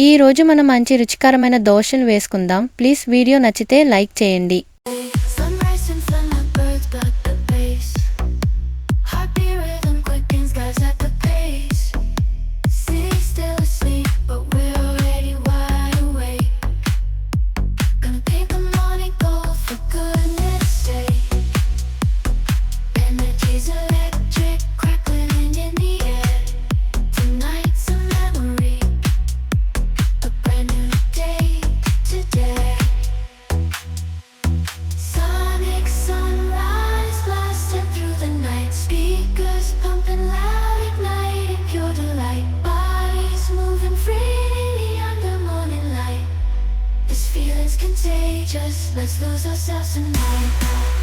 ఈ రోజు మనం మంచి రుచికరమైన దోశను వేసుకుందాం. ప్లీజ్ వీడియో నచ్చితే లైక్ చేయండి. Contagious, let's lose ourselves tonight.